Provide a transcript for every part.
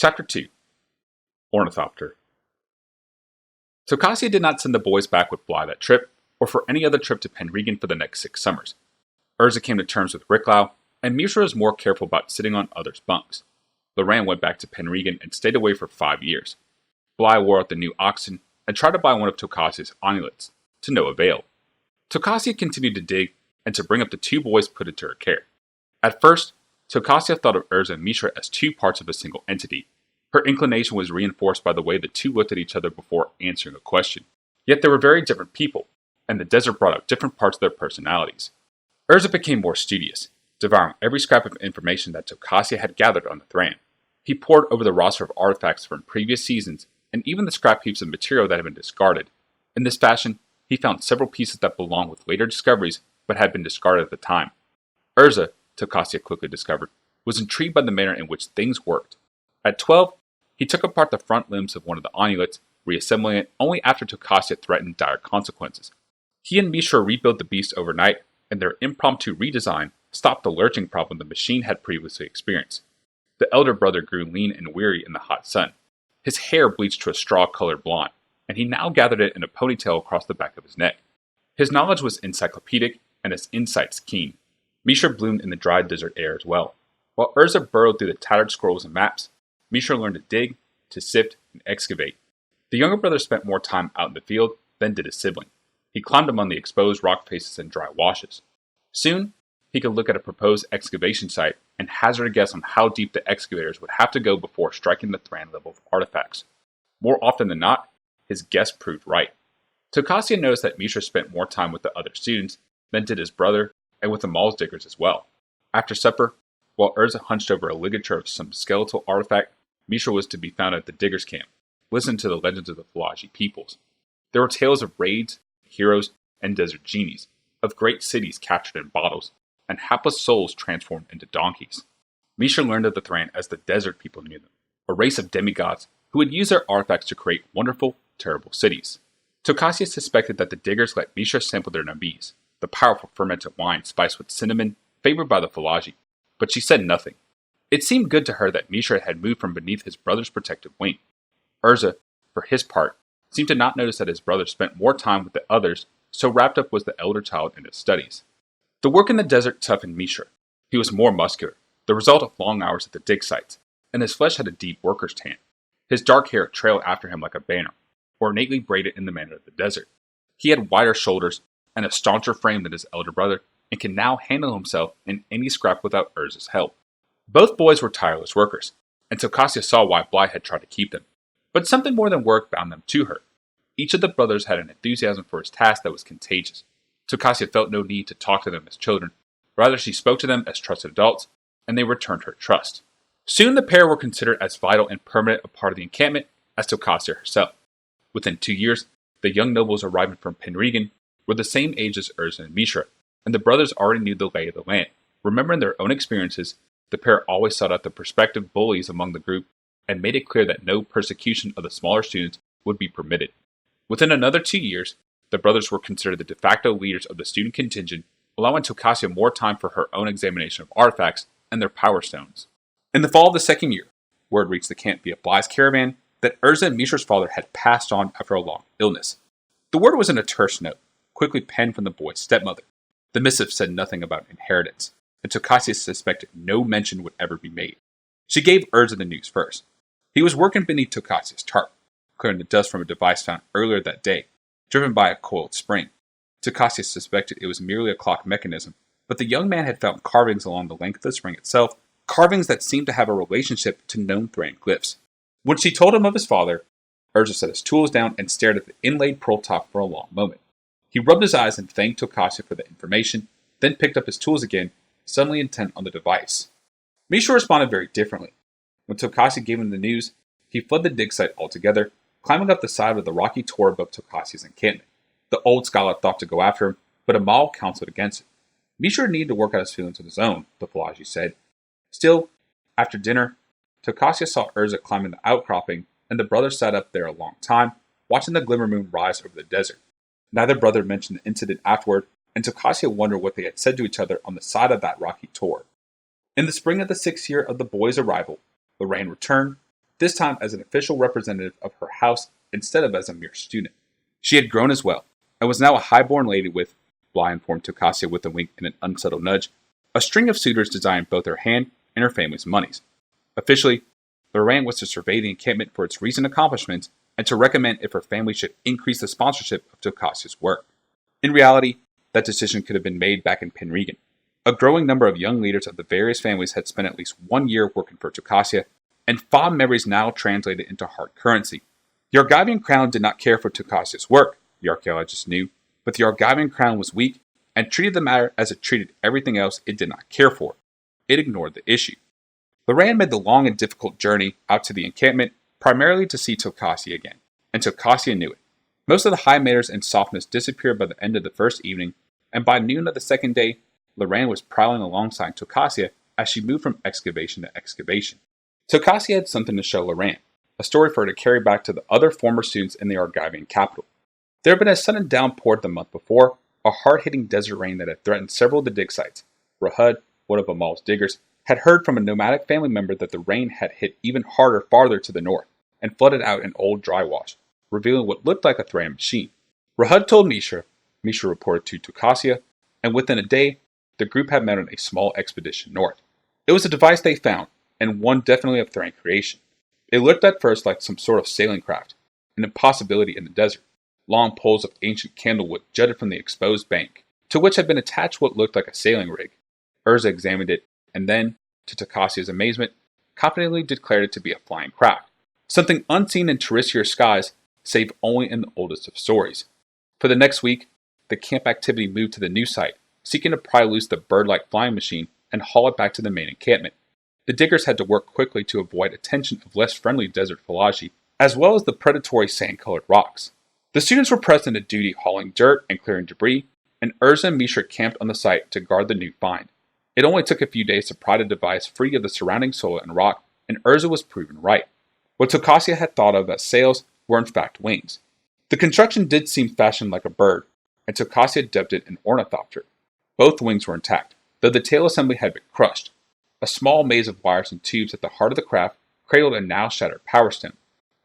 Chapter 2 Ornithopter. Tokasia did not send the boys back with Bly that trip, or for any other trip to Penregan for the next 6 summers. Urza came to terms with Ricklau, and Misha was more careful about sitting on others' bunks. Loran went back to Penregan and stayed away for 5 years. Bly wore out the new oxen and tried to buy one of Tokasia's amulets, to no avail. Tokasia continued to dig and to bring up the 2 boys put into her care. At first, Tokasia thought of Urza and Misha as 2 parts of a single entity. Her inclination was reinforced by the way the 2 looked at each other before answering a question. Yet they were very different people, and the desert brought out different parts of their personalities. Urza became more studious, devouring every scrap of information that Tokasia had gathered on the Thran. He pored over the roster of artifacts from previous seasons, and even the scrap heaps of material that had been discarded. In this fashion, he found several pieces that belonged with later discoveries, but had been discarded at the time. Urza, Tokasia quickly discovered, was intrigued by the manner in which things worked. At 12, he took apart the front limbs of one of the amulets, reassembling it only after Tokasia threatened dire consequences. He and Misha rebuilt the beast overnight, and their impromptu redesign stopped the lurching problem the machine had previously experienced. The elder brother grew lean and weary in the hot sun. His hair bleached to a straw-colored blonde, and he now gathered it in a ponytail across the back of his neck. His knowledge was encyclopedic, and his insights keen. Misha bloomed in the dry desert air as well. While Urza burrowed through the tattered scrolls and maps, Misha learned to dig, to sift, and excavate. The younger brother spent more time out in the field than did his sibling. He climbed among the exposed rock faces and dry washes. Soon, he could look at a proposed excavation site and hazard a guess on how deep the excavators would have to go before striking the Thran level of artifacts. More often than not, his guess proved right. Tokasia noticed that Misha spent more time with the other students than did his brother, and with the Mauls diggers as well. After supper, while Urza hunched over a ligature of some skeletal artifact, Misha was to be found at the diggers' camp, listening to the legends of the Falaji peoples. There were tales of raids, heroes, and desert genies, of great cities captured in bottles, and hapless souls transformed into donkeys. Misha learned of the Thran as the desert people knew them, a race of demigods who would use their artifacts to create wonderful, terrible cities. Tokasia suspected that the diggers let Misha sample their nabis, the powerful fermented wine spiced with cinnamon favored by the Falaji, but she said nothing. It seemed good to her that Misha had moved from beneath his brother's protective wing. Urza, for his part, seemed to not notice that his brother spent more time with the others, so wrapped up was the elder child in his studies. The work in the desert toughened Misha. He was more muscular, the result of long hours at the dig sites, and his flesh had a deep worker's tan. His dark hair trailed after him like a banner, ornately braided in the manner of the desert. He had wider shoulders and a stauncher frame than his elder brother, and could now handle himself in any scrap without Urza's help. Both boys were tireless workers, and Tokasia saw why Bly had tried to keep them. But something more than work bound them to her. Each of the brothers had an enthusiasm for his task that was contagious. Tokasia felt no need to talk to them as children. Rather, she spoke to them as trusted adults, and they returned her trust. Soon the pair were considered as vital and permanent a part of the encampment as Tokasia herself. Within 2 years, the young nobles arriving from Penregan were the same age as Urza and Misha, and the brothers already knew the lay of the land. Remembering their own experiences, the pair always sought out the prospective bullies among the group and made it clear that no persecution of the smaller students would be permitted. Within another 2 years, the brothers were considered the de facto leaders of the student contingent, allowing Tokasia more time for her own examination of artifacts and their power stones. In the fall of the second year, word reached the camp via Bly's caravan that Urza and Misha's father had passed on after a long illness. The word was in a terse note, quickly penned from the boy's stepmother. The missive said nothing about inheritance, and Tokasia suspected no mention would ever be made. She gave Urza the news first. He was working beneath Tokasia's tarp, clearing the dust from a device found earlier that day, driven by a coiled spring. Tokasia suspected it was merely a clock mechanism, but the young man had found carvings along the length of the spring itself, carvings that seemed to have a relationship to known Thran glyphs. When she told him of his father, Urza set his tools down and stared at the inlaid pearl top for a long moment. He rubbed his eyes and thanked Tokasia for the information, then picked up his tools again, suddenly intent on the device. Misha responded very differently. When Tokasia gave him the news, he fled the dig site altogether, climbing up the side of the rocky tor above Tokasia's encampment. The old scholar thought to go after him, but Amal counseled against it. Misha needed to work out his feelings on his own, the Falaji said. Still, after dinner, Tokasia saw Urza climbing the outcropping, and the brothers sat up there a long time, watching the glimmer moon rise over the desert. Neither brother mentioned the incident afterward, and Tokasia wondered what they had said to each other on the side of that rocky tor. In the spring of the 6th year of the boys' arrival, Loran returned, this time as an official representative of her house instead of as a mere student. She had grown as well, and was now a high-born lady with, Bly informed Tokasia with a wink and an unsettled nudge, a string of suitors desiring both her hand and her family's monies. Officially, Lorraine was to survey the encampment for its recent accomplishments and to recommend if her family should increase the sponsorship of Tokasia's work. In reality, that decision could have been made back in Penregan. A growing number of young leaders of the various families had spent at least 1 year working for Tokasia, and fond memories now translated into hard currency. The Argivian crown did not care for Tokasia's work, the archaeologist knew, but the Argivian crown was weak and treated the matter as it treated everything else it did not care for. It ignored the issue. Lorraine made the long and difficult journey out to the encampment primarily to see Tokasia again, and Tokasia knew it. Most of the high manners and softness disappeared by the end of the first evening, and by noon of the second day, Lorraine was prowling alongside Tokasia as she moved from excavation to excavation. Tokasia had something to show Lorraine, a story for her to carry back to the other former students in the Argivian capital. There had been a sudden downpour the month before, a hard-hitting desert rain that had threatened several of the dig sites. Rahud, one of Amal's diggers, had heard from a nomadic family member that the rain had hit even harder farther to the north, and flooded out an old dry wash, revealing what looked like a throwing machine. Rahud told Misha reported to Tokasia, and within a day, the group had met on a small expedition north. It was a device they found, and one definitely of Thrain creation. It looked at first like some sort of sailing craft, an impossibility in the desert. Long poles of ancient candlewood jutted from the exposed bank, to which had been attached what looked like a sailing rig. Urza examined it, and then, to Tokasia's amazement, confidently declared it to be a flying craft, something unseen in terrestrial skies, save only in the oldest of stories. For the next week, the camp activity moved to the new site, seeking to pry loose the bird-like flying machine and haul it back to the main encampment. The diggers had to work quickly to avoid attention of less friendly desert phylogeny, as well as the predatory sand-colored rocks. The students were pressed into duty hauling dirt and clearing debris, and Urza and Misha camped on the site to guard the new find. It only took a few days to pry the device free of the surrounding soil and rock, and Urza was proven right. What Tokasia had thought of as sails were in fact wings. The construction did seem fashioned like a bird, and Tokasia dubbed it an ornithopter. Both wings were intact, though the tail assembly had been crushed. A small maze of wires and tubes at the heart of the craft cradled a now shattered power stem.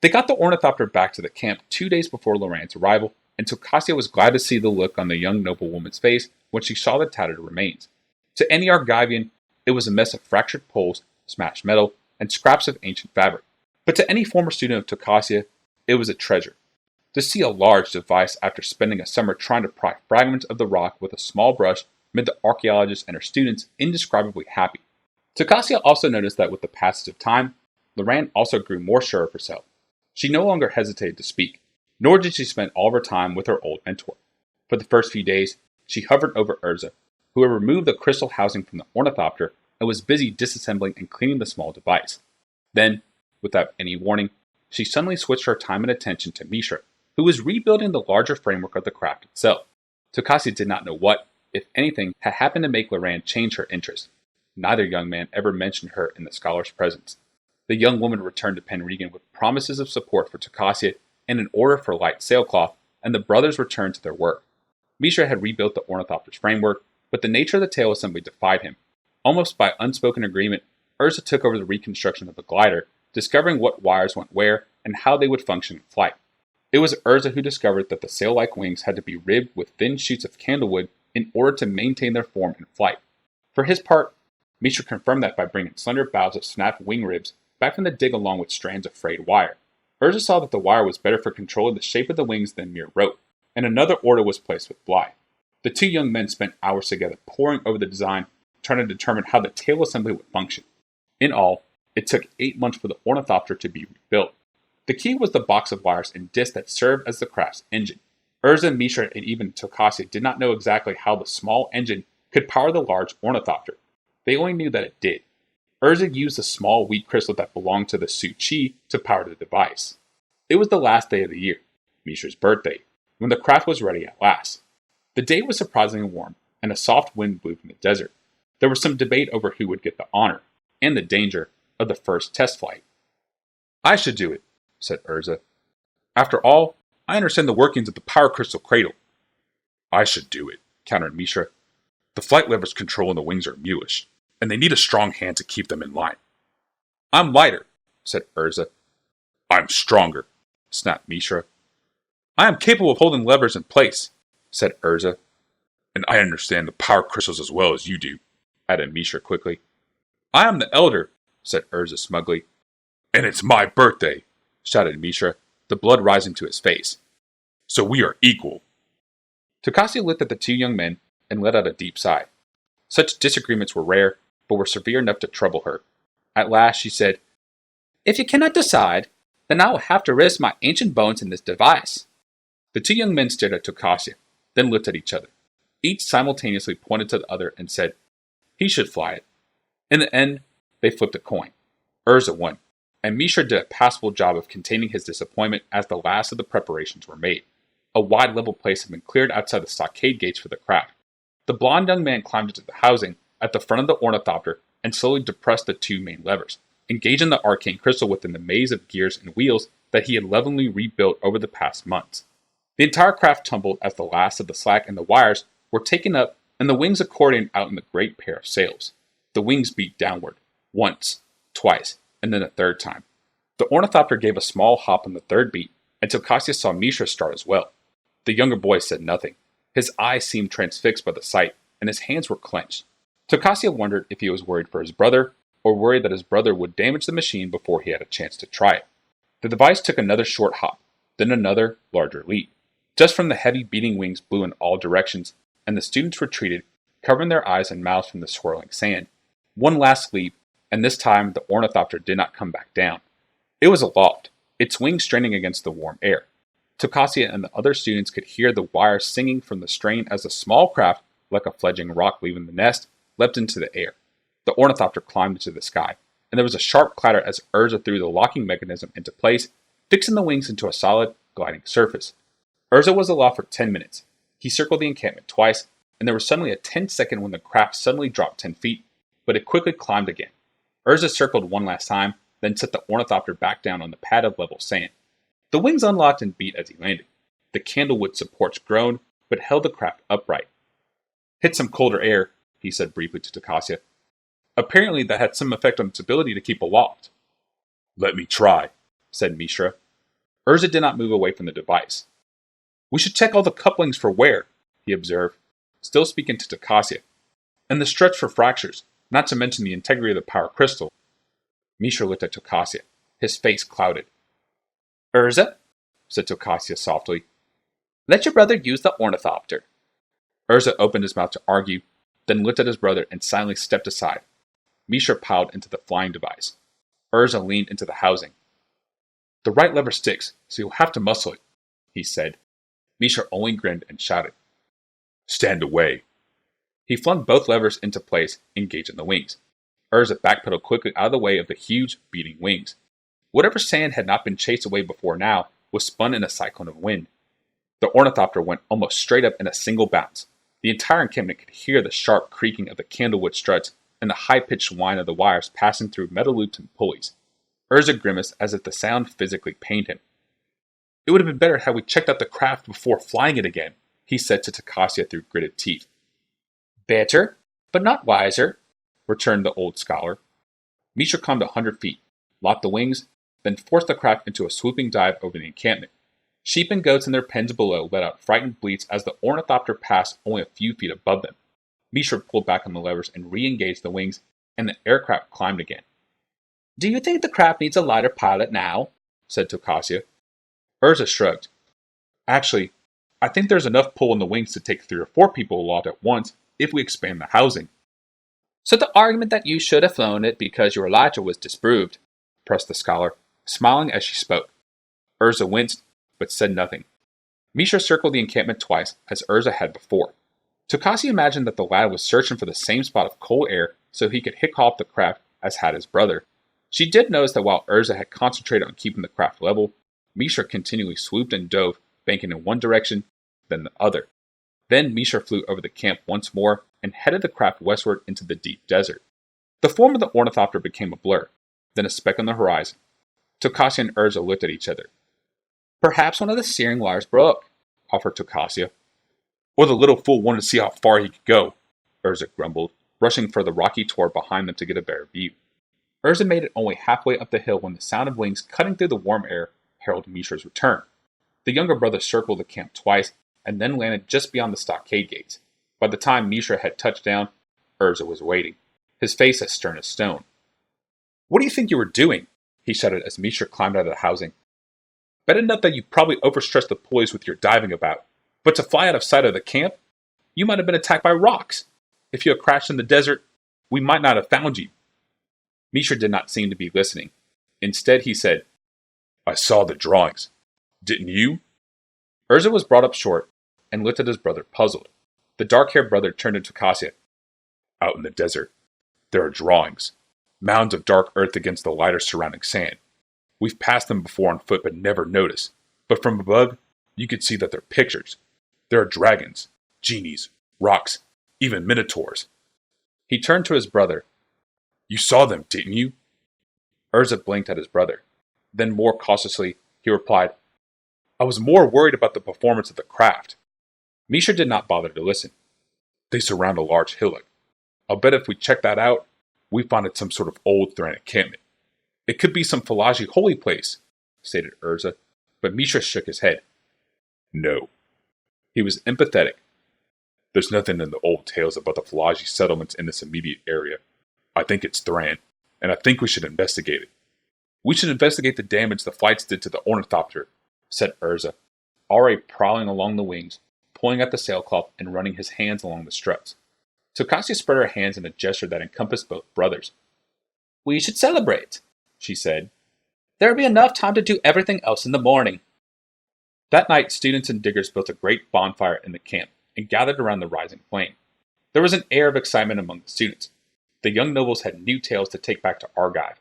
They got the ornithopter back to the camp 2 days before Lorraine's arrival, and Tokasia was glad to see the look on the young noblewoman's face when she saw the tattered remains. To any Argivian, it was a mess of fractured poles, smashed metal, and scraps of ancient fabric. But to any former student of Tokasia, it was a treasure. To see a large device after spending a summer trying to pry fragments of the rock with a small brush made the archaeologist and her students indescribably happy. Tokasia also noticed that with the passage of time, Lorraine also grew more sure of herself. She no longer hesitated to speak, nor did she spend all of her time with her old mentor. For the first few days, she hovered over Urza, who had removed the crystal housing from the ornithopter and was busy disassembling and cleaning the small device. Then, without any warning, she suddenly switched her time and attention to Misha, who was rebuilding the larger framework of the craft itself. Tokasia did not know what, if anything, had happened to make Lorraine change her interest. Neither young man ever mentioned her in the scholar's presence. The young woman returned to Penregan with promises of support for Tokasia and an order for light sailcloth, and the brothers returned to their work. Misha had rebuilt the ornithopter's framework, but the nature of the tail assembly defied him. Almost by unspoken agreement, Urza took over the reconstruction of the glider, discovering what wires went where and how they would function in flight. It was Urza who discovered that the sail-like wings had to be ribbed with thin sheets of candlewood in order to maintain their form in flight. For his part, Misha confirmed that by bringing slender boughs of snapped wing ribs back from the dig along with strands of frayed wire. Urza saw that the wire was better for controlling the shape of the wings than mere rope, and another order was placed with Bly. The two young men spent hours together poring over the design, trying to determine how the tail assembly would function. In all, it took 8 months for the ornithopter to be rebuilt. The key was the box of wires and discs that served as the craft's engine. Urza, Misha, and even Tokasia did not know exactly how the small engine could power the large ornithopter. They only knew that it did. Urza used the small wheat crystal that belonged to the Su-Chi to power the device. It was the last day of the year, Misha's birthday, when the craft was ready at last. The day was surprisingly warm, and a soft wind blew from the desert. There was some debate over who would get the honor, and the danger, of the first test flight. "I should do it," said Urza. "After all, I understand the workings of the power crystal cradle." "I should do it," countered Misha. "The flight levers controlling the wings are mulish, and they need a strong hand to keep them in line." "I'm lighter," said Urza, I'm stronger, snapped Misha. I am capable of holding levers in place, said Urza. And I understand the power crystals as well as you do, added Misha quickly. I am the elder, said Urza smugly. And it's my birthday, shouted Misha, the blood rising to his face. So we are equal. Tokasia looked at the two young men and let out a deep sigh. Such disagreements were rare, but were severe enough to trouble her. At last she said, If you cannot decide, then I will have to risk my ancient bones in this device. The two young men stared at Tokasia, then looked at each other. Each simultaneously pointed to the other and said, He should fly it. In the end, they flipped a coin. Urza won, and Misha did a passable job of containing his disappointment as the last of the preparations were made. A wide level place had been cleared outside the stockade gates for the craft. The blond young man climbed into the housing at the front of the Ornithopter and slowly depressed the two main levers, engaging the arcane crystal within the maze of gears and wheels that he had lovingly rebuilt over the past months. The entire craft tumbled as the last of the slack and the wires were taken up and the wings accordioned out in the great pair of sails. The wings beat downward, once, twice, and then a third time. The Ornithopter gave a small hop on the third beat, and Tokasia saw Misha start as well. The younger boy said nothing. His eyes seemed transfixed by the sight, and his hands were clenched. Tokasia wondered if he was worried for his brother, or worried that his brother would damage the machine before he had a chance to try it. The device took another short hop, then another, larger leap. Just from the heavy beating wings blew in all directions, and the students retreated, covering their eyes and mouths from the swirling sand. One last leap, and this time the Ornithopter did not come back down. It was aloft, its wings straining against the warm air. Tokasia and the other students could hear the wires singing from the strain as the small craft, like a fledgling rock leaving the nest, leapt into the air. The Ornithopter climbed into the sky, and there was a sharp clatter as Urza threw the locking mechanism into place, fixing the wings into a solid, gliding surface. Urza was aloft for 10 minutes. He circled the encampment twice, and there was suddenly a 10-second when the craft suddenly dropped 10 feet, but it quickly climbed again. Urza circled one last time, then set the Ornithopter back down on the pad of level sand. The wings unlocked and beat as he landed. The candlewood supports groaned, but held the craft upright. Hit some colder air, he said briefly to Tokasia. Apparently that had some effect on its ability to keep aloft. Let me try, said Misha. Urza did not move away from the device. We should check all the couplings for wear, he observed, still speaking to Tokasia, and the stretch for fractures, not to mention the integrity of the power crystal. Misha looked at Tokasia, his face clouded. Urza, said Tokasia softly, let your brother use the Ornithopter. Urza opened his mouth to argue, then looked at his brother and silently stepped aside. Misha piled into the flying device. Urza leaned into the housing. The right lever sticks, so you'll have to muscle it, he said. Misha only grinned and shouted, Stand away. He flung both levers into place, engaging the wings. Urza backpedaled quickly out of the way of the huge, beating wings. Whatever sand had not been chased away before now was spun in a cyclone of wind. The Ornithopter went almost straight up in a single bounce. The entire encampment could hear the sharp creaking of the candlewood struts and the high-pitched whine of the wires passing through metal loops and pulleys. Urza grimaced as if the sound physically pained him. It would have been better had we checked out the craft before flying it again, he said to Tokasia through gritted teeth. Better, but not wiser, returned the old scholar. Misha climbed 100 feet, locked the wings, then forced the craft into a swooping dive over the encampment. Sheep and goats in their pens below let out frightened bleats as the Ornithopter passed only a few feet above them. Misha pulled back on the levers and re-engaged the wings, and the aircraft climbed again. Do you think the craft needs a lighter pilot now? Said Tokasia. Urza shrugged. Actually, I think there's enough pull in the wings to take 3 or 4 people aloft at once if we expand the housing. So the argument that you should have flown it because your Elijah was disproved, pressed the scholar, smiling as she spoke. Urza winced, but said nothing. Misha circled the encampment twice, as Urza had before. Tokasia imagined that the lad was searching for the same spot of cold air so he could hick off the craft as had his brother. She did notice that while Urza had concentrated on keeping the craft level, Misha continually swooped and dove, banking in one direction, then the other. Then Misha flew over the camp once more and headed the craft westward into the deep desert. The form of the Ornithopter became a blur, then a speck on the horizon. Tokasia and Urza looked at each other. Perhaps one of the steering wires broke, offered Tokasia. Or the little fool wanted to see how far he could go, Urza grumbled, rushing for the rocky tor behind them to get a better view. Urza made it only halfway up the hill when the sound of wings cutting through the warm air heralded Misha's return. The younger brother circled the camp twice and then landed just beyond the stockade gates. By the time Misha had touched down, Urza was waiting, his face as stern as stone. "What do you think you were doing?" he shouted as Misha climbed out of the housing. "Bet enough that you probably overstressed the pulleys with your diving about. But to fly out of sight of the camp? You might have been attacked by rocks. If you had crashed in the desert, we might not have found you." Misha did not seem to be listening. Instead, he said, "I saw the drawings. Didn't you?" Urza was brought up short and looked at his brother, puzzled. The dark-haired brother turned to Cassia. "Out in the desert, there are drawings. Mounds of dark earth against the lighter surrounding sand. We've passed them before on foot but never noticed. But from above, you could see that they're pictures. There are dragons, genies, rocks, even minotaurs." He turned to his brother. "You saw them, didn't you?" Urza blinked at his brother. Then more cautiously, he replied, "I was more worried about the performance of the craft." Misha did not bother to listen. "They surround a large hillock. I'll bet if we check that out, we find it some sort of old Thran encampment. It could be some Falaji holy place," stated Urza, but Misha shook his head. "No." He was empathetic. "There's nothing in the old tales about the Falaji settlements in this immediate area. I think it's Thran, and I think we should investigate it." "We should investigate the damage the flights did to the Ornithopter," said Urza, already prowling along the wings, pulling at the sailcloth and running his hands along the struts. Tokasia spread her hands in a gesture that encompassed both brothers. "We should celebrate," she said. "There'll be enough time to do everything else in the morning." That night, students and diggers built a great bonfire in the camp and gathered around the rising flame. There was an air of excitement among the students. The young nobles had new tales to take back to Argive.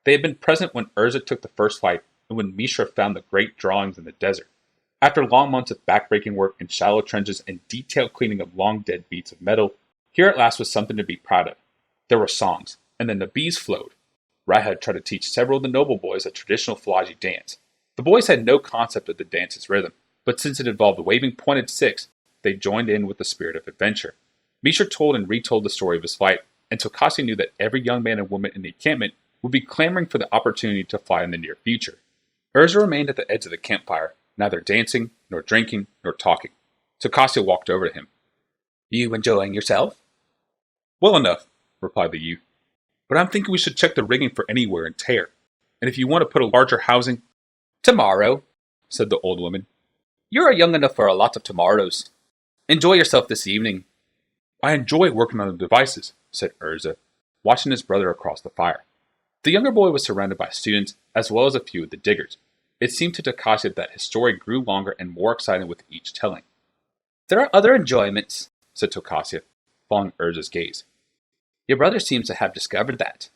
They had been present when Urza took the first flight and when Misha found the great drawings in the desert. After long months of backbreaking work in shallow trenches and detailed cleaning of long dead beats of metal, here at last was something to be proud of. There were songs, and then the bees flowed. Rai had tried to teach several of the noble boys a traditional Falaji dance. The boys had no concept of the dance's rhythm, but since it involved waving pointed sticks, they joined in with the spirit of adventure. Misha told and retold the story of his flight, and Tokasi knew that every young man and woman in the encampment would be clamoring for the opportunity to fly in the near future. Urza remained at the edge of the campfire, neither dancing, nor drinking, nor talking. Tokasi walked over to him. "You enjoying yourself?" "Well enough," replied the youth. "But I'm thinking we should check the rigging for any wear and tear. And if you want to put a larger housing—" "Tomorrow," said the old woman. "You're young enough for a lot of tomorrows. Enjoy yourself this evening." "I enjoy working on the devices," said Urza, watching his brother across the fire. The younger boy was surrounded by students, as well as a few of the diggers. It seemed to Takashi that his story grew longer and more exciting with each telling. "There are other enjoyments," said Tokasia, following Urza's gaze. "Your brother seems to have discovered that."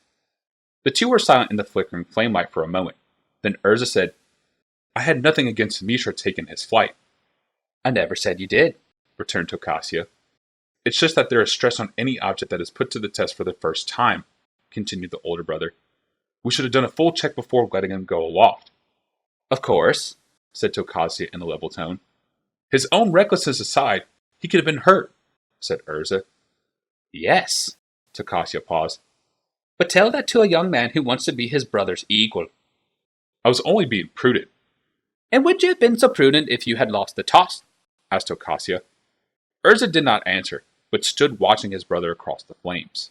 The two were silent in the flickering flamelight for a moment. Then Urza said, "I had nothing against Misha taking his flight." "I never said you did," returned Tokasia. "It's just that there is stress on any object that is put to the test for the first time," continued the older brother. "We should have done a full check before letting him go aloft." "Of course," said Tokasia in a level tone. "His own recklessness aside, he could have been hurt," said Urza. "Yes," Tokasia paused. "But tell that to a young man who wants to be his brother's equal." "I was only being prudent." "And would you have been so prudent if you had lost the toss?" asked Tokasia. Urza did not answer, but stood watching his brother across the flames.